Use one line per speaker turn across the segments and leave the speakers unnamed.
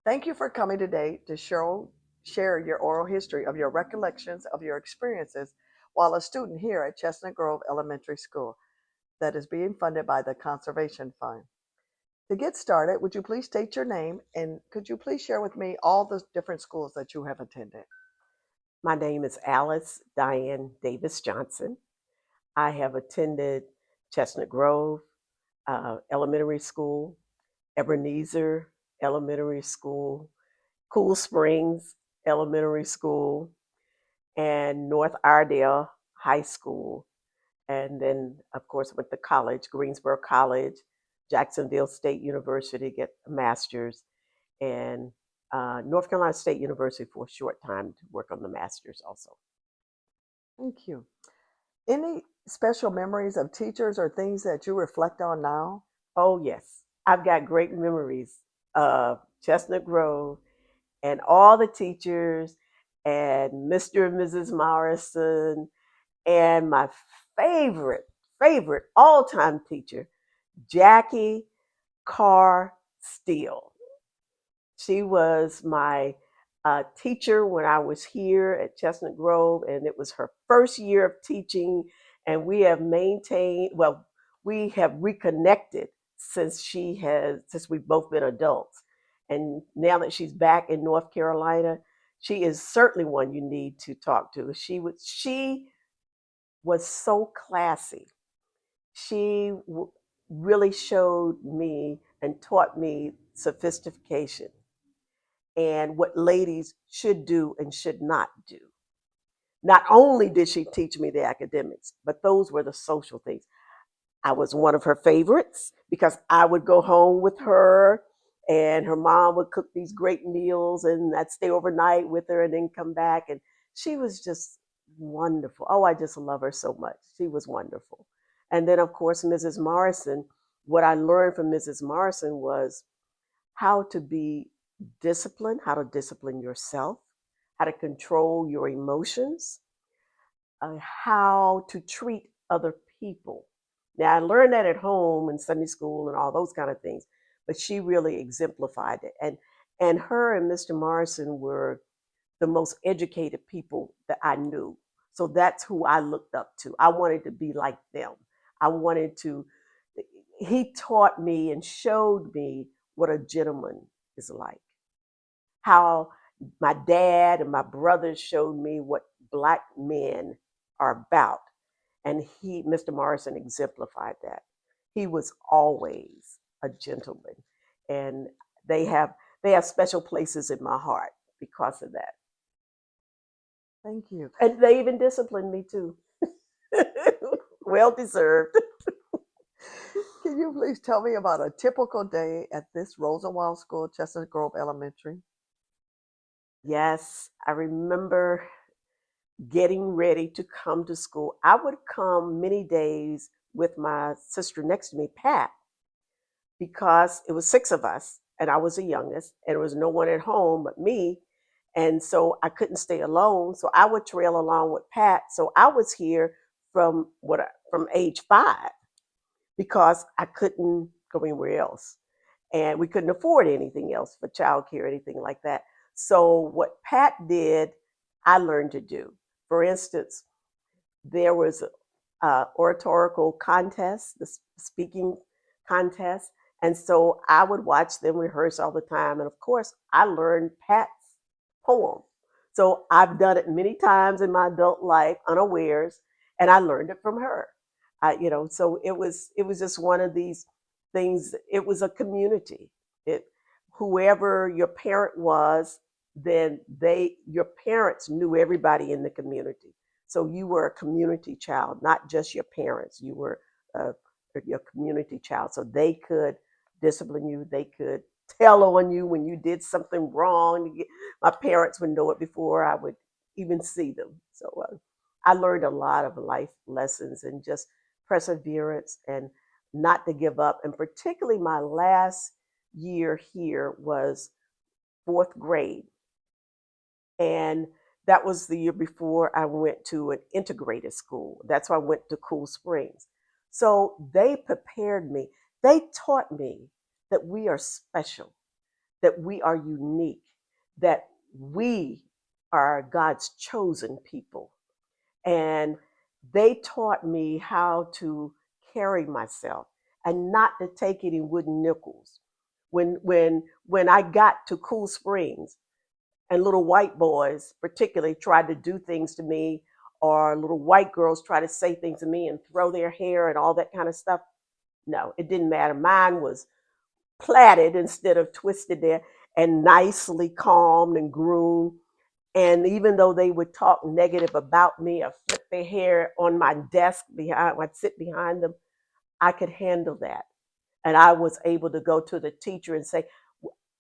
Thank you for coming today to share your oral history of your recollections of your experiences while a student here at Chestnut Grove Elementary School that is being funded by the Conservation Fund. To get started, would you please state your name and could you please share with me all the different schools that you have attended?
My name is Alice Diane Davis Johnson. I have attended Chestnut Grove Elementary School, Ebenezer Elementary School, Cool Springs Elementary School, and North Iredale High School. And then, of course, went to college, Greensboro College, Jacksonville State University, get a master's, and North Carolina State University for a short time to work on the master's also.
Thank you. Any special memories of teachers or things that you reflect on now?
Oh, yes. I've got great memories of Chestnut Grove and all the teachers and Mr. and Mrs. Morrison and my favorite all-time teacher, Jackie Carr Steele. She was my teacher when I was here at Chestnut Grove, and it was her first year of teaching. And we have maintained, well, we have reconnected since we've both been adults. And now that she's back in North Carolina, she is certainly one you need to talk to. She was so classy. She really showed me and taught me sophistication and what ladies should do and should not do. Not only did she teach me the academics, but those were the social things. I was one of her favorites because I would go home with her and her mom would cook these great meals and I'd stay overnight with her and then come back. And she was just wonderful. Oh, I just love her so much. She was wonderful. And then, of course, Mrs. Morrison, what I learned from Mrs. Morrison was how to be disciplined, how to discipline yourself, how to control your emotions, how to treat other people. Now, I learned that at home in Sunday school and all those kind of things, but she really exemplified it. And her and Mr. Morrison were the most educated people that I knew. So that's who I looked up to. I wanted to be like them. I wanted to, he taught me and showed me what a gentleman is like. How my dad and my brothers showed me what Black men are about. And Mr. Morrison exemplified that. He was always a gentleman. And they have they have special places in my heart because of that.
Thank you.
And they even disciplined me too. Well deserved.
Can you please tell me about a typical day at this Rosenwald School, Chestnut Grove Elementary?
Yes, I remember getting ready to come to school. I would come many days with my sister next to me, Pat, because it was six of us and I was the youngest and there was no one at home but me. And so I couldn't stay alone. So I would trail along with Pat. So I was here from age 5 because I couldn't go anywhere else. And we couldn't afford anything else for childcare or anything like that. So what Pat did, I learned to do. For instance, there was a oratorical contest, the speaking contest, and so I would watch them rehearse all the time. And of course, I learned Pat's poem. So I've done it many times in my adult life, unawares, and I learned it from her. So it was just one of these things. It was a community. It Whoever your parent was, then your parents knew everybody in the community. So you were a community child, not just your parents. You were uh, your community child. So they could discipline you. They could tell on you when you did something wrong. My parents would know it before I would even see them. So I learned a lot of life lessons and just perseverance and not to give up. And particularly my last year here was fourth grade. And that was the year before I went to an integrated school. That's why I went to Cool Springs. So they prepared me. They taught me that we are special, that we are unique, that we are God's chosen people. And they taught me how to carry myself and not to take any wooden nickels. When I got to Cool Springs and little white boys particularly tried to do things to me, or little white girls try to say things to me and throw their hair and all that kind of stuff, no, it didn't matter. Mine was plaited instead of twisted there, and nicely calmed and groomed. And even though they would talk negative about me or flip their hair on my desk behind, I'd sit behind them, I could handle that. And I was able to go to the teacher and say,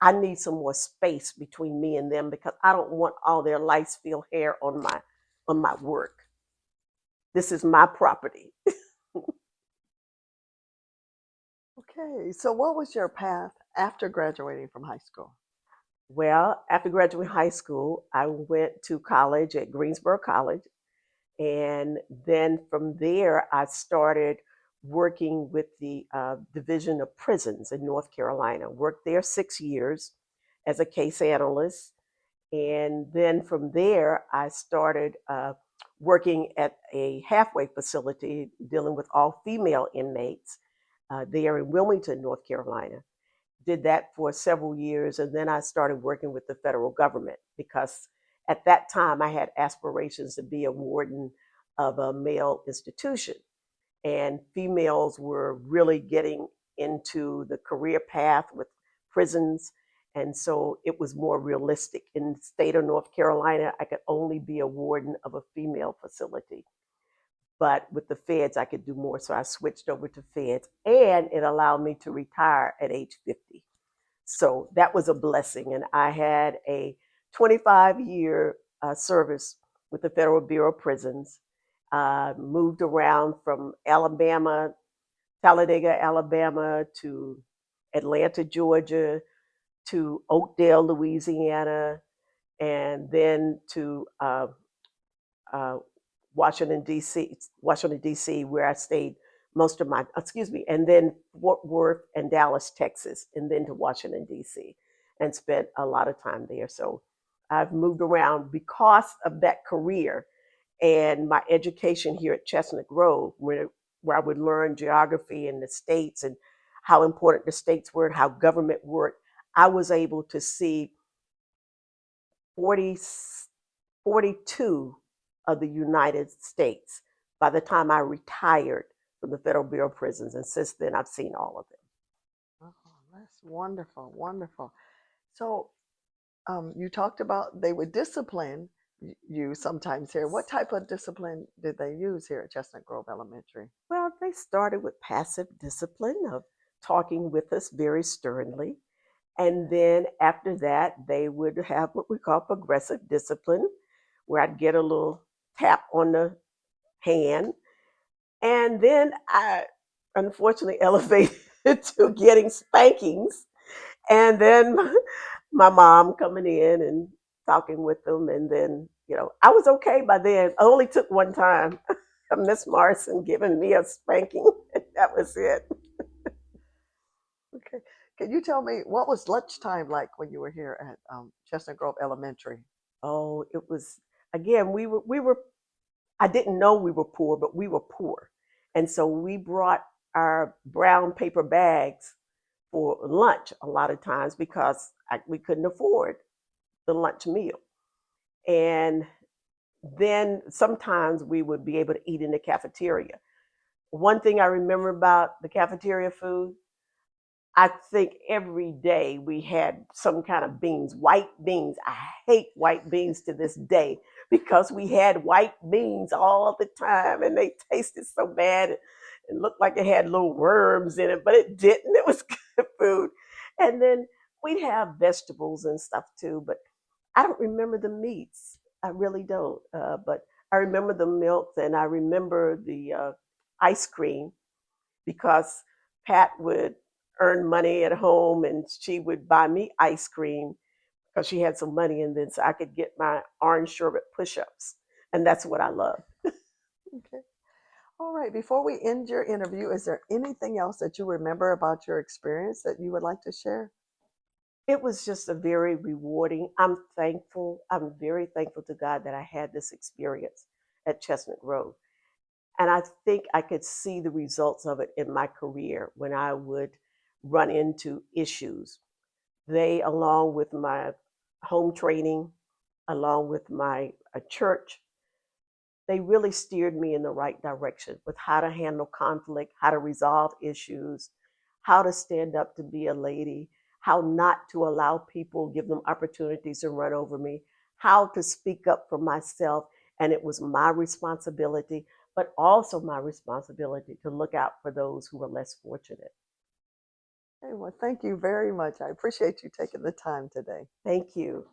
I need some more space between me and them because I don't want all their lice feel hair on my work. This is my property.
Okay, so what was your path after graduating from high school?
Well, after graduating high school, I went to college at Greensboro College. And then from there, I started working with the Division of Prisons in North Carolina. Worked there 6 years as a case analyst. And then from there, I started working at a halfway facility dealing with all female inmates there in Wilmington, North Carolina. Did that for several years, and then I started working with the federal government because at that time I had aspirations to be a warden of a male institution, and females were really getting into the career path with prisons. And so it was more realistic. In the state of North Carolina, I could only be a warden of a female facility. But with the feds, I could do more. So I switched over to feds, and it allowed me to retire at age 50. So that was a blessing. And I had a 25-year service with the Federal Bureau of Prisons. Moved around from Alabama, Talladega, Alabama, to Atlanta, Georgia, to Oakdale, Louisiana, and then to uh, Washington D.C., where I stayed most of my, excuse me, and then Fort Worth and Dallas, Texas, and then to Washington D.C. and spent a lot of time there. So I've moved around because of that career and my education here at Chestnut Grove, where I would learn geography in the states and how important the states were and how government worked. I was able to see 40, 42 of the United States by the time I retired from the Federal Bureau of Prisons. And since then, I've seen all of them.
Oh, that's wonderful, wonderful. So, you talked about they would discipline you sometimes here. What type of discipline did they use here at Chestnut Grove Elementary?
Well, they started with passive discipline of talking with us very sternly. And then after that, they would have what we call progressive discipline, where I'd get a little tap on the hand. And then I unfortunately elevated to getting spankings. And then my mom coming in and talking with them. And then, I was okay by then. I only took one time. Miss Morrison giving me a spanking. That was it.
Okay. Can you tell me what was lunchtime like when you were here at Chestnut Grove Elementary?
Oh, it was again, we were I didn't know we were poor, but we were poor. And so we brought our brown paper bags for lunch a lot of times because we couldn't afford the lunch meal. And then sometimes we would be able to eat in the cafeteria. One thing I remember about the cafeteria food, I think every day we had some kind of beans, white beans. I hate white beans to this day because we had white beans all the time and they tasted so bad. It looked like it had little worms in it, but it didn't. It was good food. And then we'd have vegetables and stuff too, but I don't remember the meats. I really don't. But I remember the milk and I remember the ice cream because Pat would earn money at home and she would buy me ice cream because she had some money and then so I could get my orange sherbet push-ups. And that's what I love.
Okay. All right. Before we end your interview, is there anything else that you remember about your experience that you would like to share?
It was just a very rewarding. I'm thankful. I'm very thankful to God that I had this experience at Chestnut Grove. And I think I could see the results of it in my career when I would run into issues. They, along with my home training, along with my church, they really steered me in the right direction with how to handle conflict, how to resolve issues, how to stand up to be a lady, how not to allow people give them opportunities to run over me, how to speak up for myself. And it was my responsibility, but also my responsibility to look out for those who were less fortunate.
Hey, well, thank you very much. I appreciate you taking the time today.
Thank you.